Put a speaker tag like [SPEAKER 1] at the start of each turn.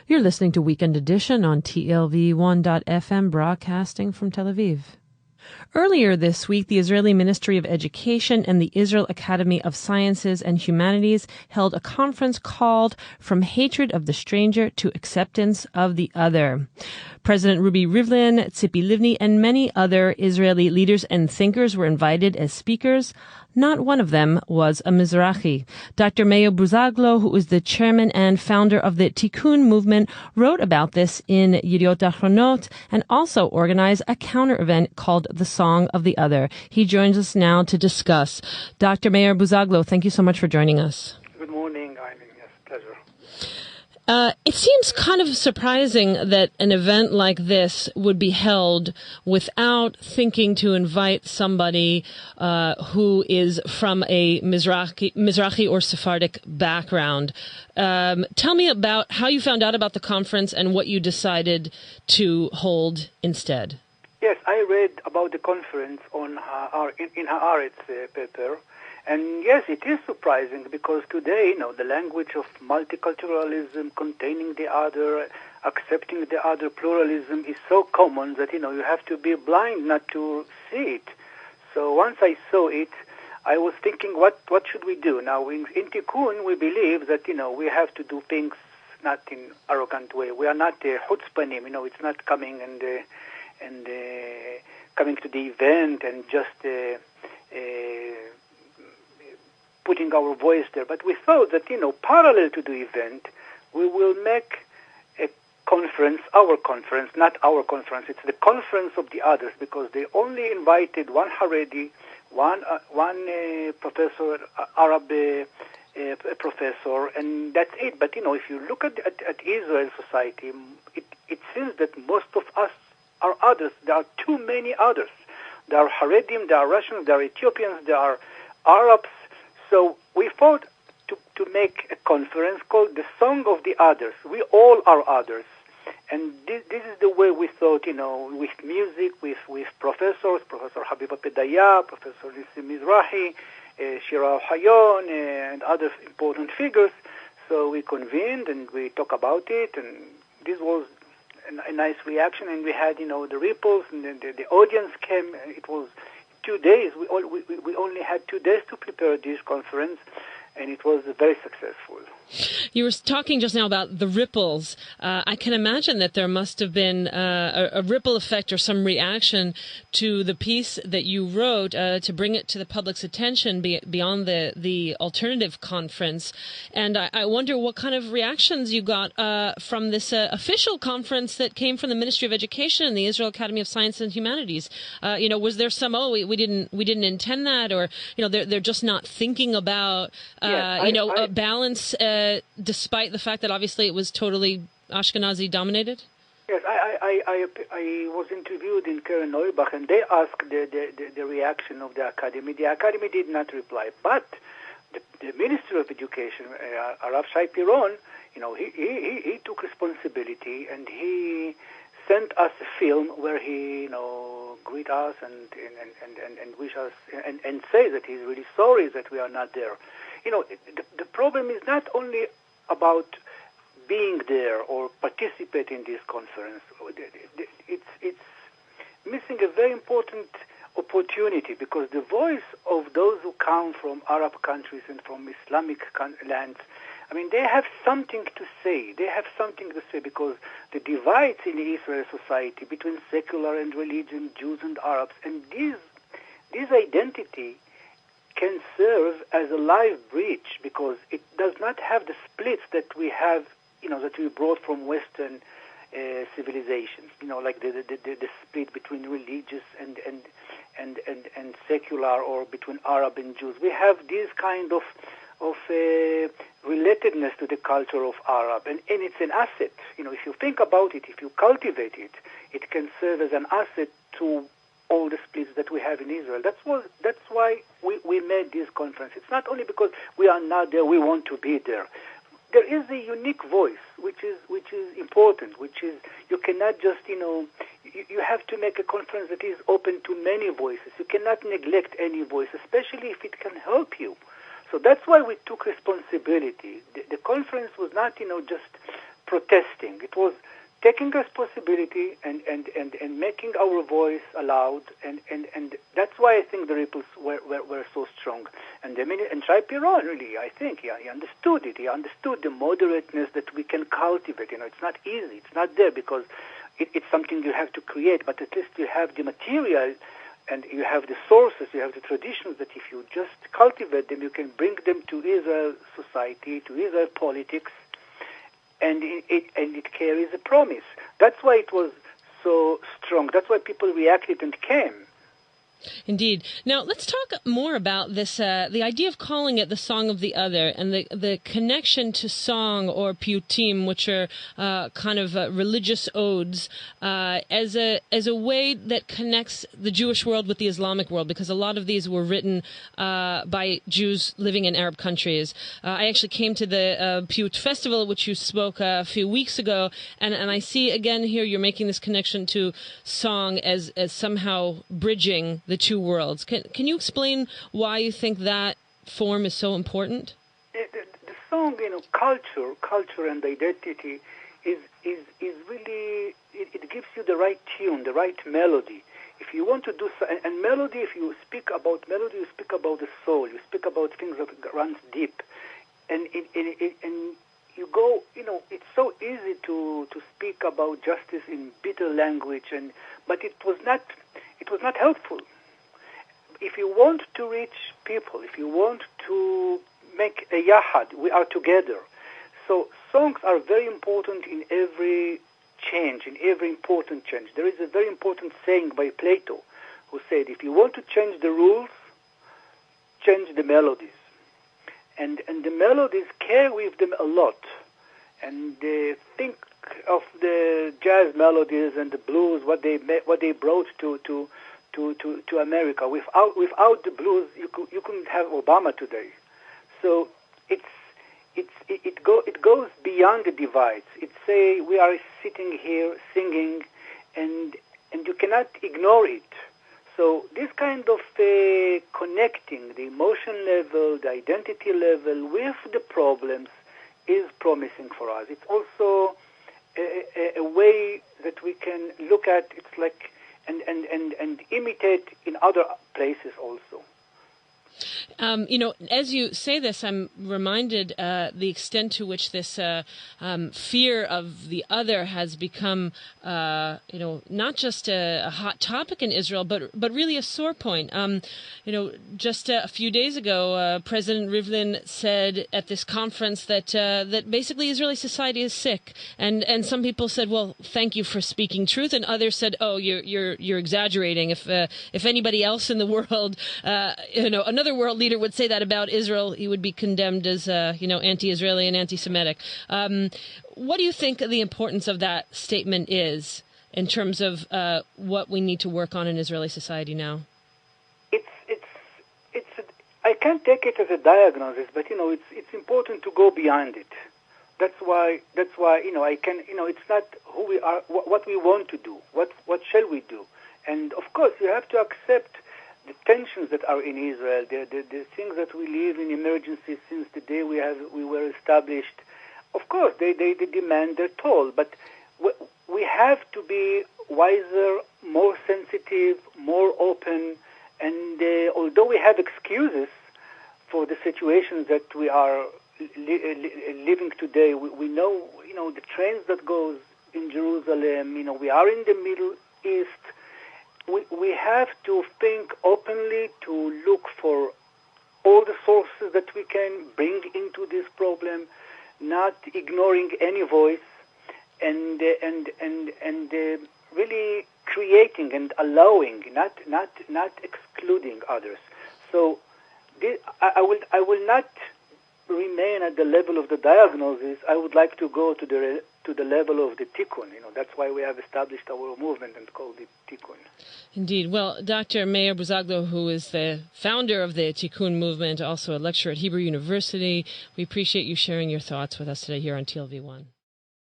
[SPEAKER 1] You're listening to Weekend Edition on TLV 1.FM, broadcasting from Tel Aviv. Earlier this week, the Israeli Ministry of Education and the Israel Academy of Sciences and Humanities held a conference called From Hatred of the Stranger to Acceptance of the Other. President Ruby Rivlin, Tzipi Livni, and many other Israeli leaders and thinkers were invited as speakers. Not one of them was a Mizrahi. Dr. Meir Buzaglo, who is the chairman and founder of the Tikkun movement, wrote about this in Yediot Achronot and also organized a counter-event called The Song of the Other. He joins us now to discuss. Dr. Meir Buzaglo, thank you so much for joining us.
[SPEAKER 2] Good morning, Eileen. Yes, pleasure.
[SPEAKER 1] It seems kind of surprising that an event like this would be held without thinking to invite somebody who is from a Mizrahi or Sephardic background. Tell me about how you found out about the conference and what you decided to hold instead.
[SPEAKER 2] Yes, I read about the conference on in Haaretz paper. And yes, it is surprising because today, the language of multiculturalism, containing the other, accepting the other, pluralism is so common that, you have to be blind not to see it. So once I saw it, I was thinking, what should we do? Now, in Tikkun, we believe that, we have to do things not in arrogant way. We are not chutzpanim, it's not coming and coming to the event and just putting our voice there. But we thought that, parallel to the event, we will make a conference, our conference, not our conference. It's the conference of the others, because they only invited one Haredi, one professor, Arab professor, and that's it. But, if you look at Israel society, it seems that most of us are others. There are too many others. There are Haredim, there are Russians, there are Ethiopians, there are Arabs. So we thought to make a conference called The Song of the Others. We all are others. And this is the way we thought, with music, with professors, Professor Habiba Pedaya, Professor Lissi Mizrahi, Shira Hayon, and other important figures. So we convened and we talked about it, and this was a nice reaction, and we had, the ripples, and the audience came. It was 2 days. We only had 2 days to prepare this conference, and it was very successful.
[SPEAKER 1] You were talking just now about the ripples. I can imagine that there must have been a ripple effect or some reaction to the piece that you wrote to bring it to the public's attention beyond the alternative conference. And I wonder what kind of reactions you got from this official conference that came from the Ministry of Education and the Israel Academy of Science and Humanities. Was there some, we didn't intend that, or they're just not thinking about a balance. Despite the fact that obviously it was totally Ashkenazi dominated?
[SPEAKER 2] Yes, I was interviewed in Keren Neubach, and they asked the reaction of the academy. The academy did not reply, but the Minister of Education, Arav Shai Piron, he took responsibility, and he sent us a film where he greet us and wish us and say that he's really sorry that we are not there. The problem is not only about being there or participating in this conference. It's missing a very important opportunity, because the voice of those who come from Arab countries and from Islamic lands, they have something to say. They have something to say, because the divides in the Israeli society between secular and religion, Jews and Arabs, and this identity can serve as a live bridge, because it does not have the splits that we have, that we brought from Western civilizations, like the split between religious and secular, or between Arab and Jews. We have this kind of relatedness to the culture of Arab, and it's an asset. If you think about it, if you cultivate it, it can serve as an asset to all the splits that we have in Israel. That's why we made this conference. It's not only because we are not there, we want to be there. There is a unique voice, which is important, which is, you cannot just, you have to make a conference that is open to many voices. You cannot neglect any voice, especially if it can help you. So that's why we took responsibility. The conference was not, just protesting. It was taking responsibility and making our voice aloud, and that's why I think the ripples were so strong. And Shai Piron, really, I think, he understood it. He understood the moderateness that we can cultivate. It's not easy. It's not there because it's something you have to create, but at least you have the material and you have the sources, you have the traditions that if you just cultivate them, you can bring them to Israel society, to Israel politics, and it carries a promise. That's why it was so strong. That's why people reacted and came.
[SPEAKER 1] Indeed. Now, let's talk more about this, the idea of calling it the Song of the Other and the connection to song or piyutim, which are kind of religious odes, as a way that connects the Jewish world with the Islamic world, because a lot of these were written by Jews living in Arab countries. I actually came to the Piyut Festival, which you spoke a few weeks ago, and I see again here you're making this connection to song as somehow bridging the two worlds. Can you explain why you think that form is so important?
[SPEAKER 2] The song, culture and identity is really, it gives you the right tune, the right melody. If you want to do so, and melody, if you speak about melody, you speak about the soul, you speak about things that runs deep, and you go, it's so easy to speak about justice in bitter language, but it was not helpful. If you want to reach people, if you want to make a yahad, we are together. So songs are very important in every change, in every important change. There is a very important saying by Plato who said, if you want to change the rules, change the melodies. And the melodies carry with them a lot. And think of the jazz melodies and the blues, what they brought to America. Without the blues, you couldn't have Obama today. So it goes beyond the divides. We are sitting here singing, and you cannot ignore it. So this kind of connecting the emotion level, the identity level with the problems is promising for us. It's also a way that we can look at. It's like and imitate in other places also.
[SPEAKER 1] As you say this, I'm reminded the extent to which this fear of the other has become, not just a hot topic in Israel, but really a sore point. Just a few days ago, President Rivlin said at this conference that basically Israeli society is sick, and some people said, "Well, thank you for speaking truth," and others said, "Oh, you're exaggerating. If anybody else in the world, another world leader would say that about Israel, he would be condemned as, anti-Israeli and anti-Semitic." What do you think the importance of that statement is in terms of what we need to work on in Israeli society now?
[SPEAKER 2] I can't take it as a diagnosis, but it's important to go beyond it. That's why I can. It's not who we are, what we want to do. What shall we do? And of course, you have to accept the tensions that are in Israel, the things that we live in emergencies since the day we were established. Of course, they demand their toll, but we have to be wiser, more sensitive, more open, and although we have excuses for the situations that we are living today, we know, the trains that goes in Jerusalem, we are in the Middle East. We have to think openly, to look for all the sources that we can bring into this problem, not ignoring any voice, and really creating and allowing, not excluding others. So I will not remain at the level of the diagnosis. I would like to go to the level of the tikkun. That's why we have established our movement and called it tikkun.
[SPEAKER 1] Indeed. Well, Dr. Meir Buzaglo, who is the founder of the tikkun movement, also a lecturer at Hebrew University, we appreciate you sharing your thoughts with us today here on TLV1.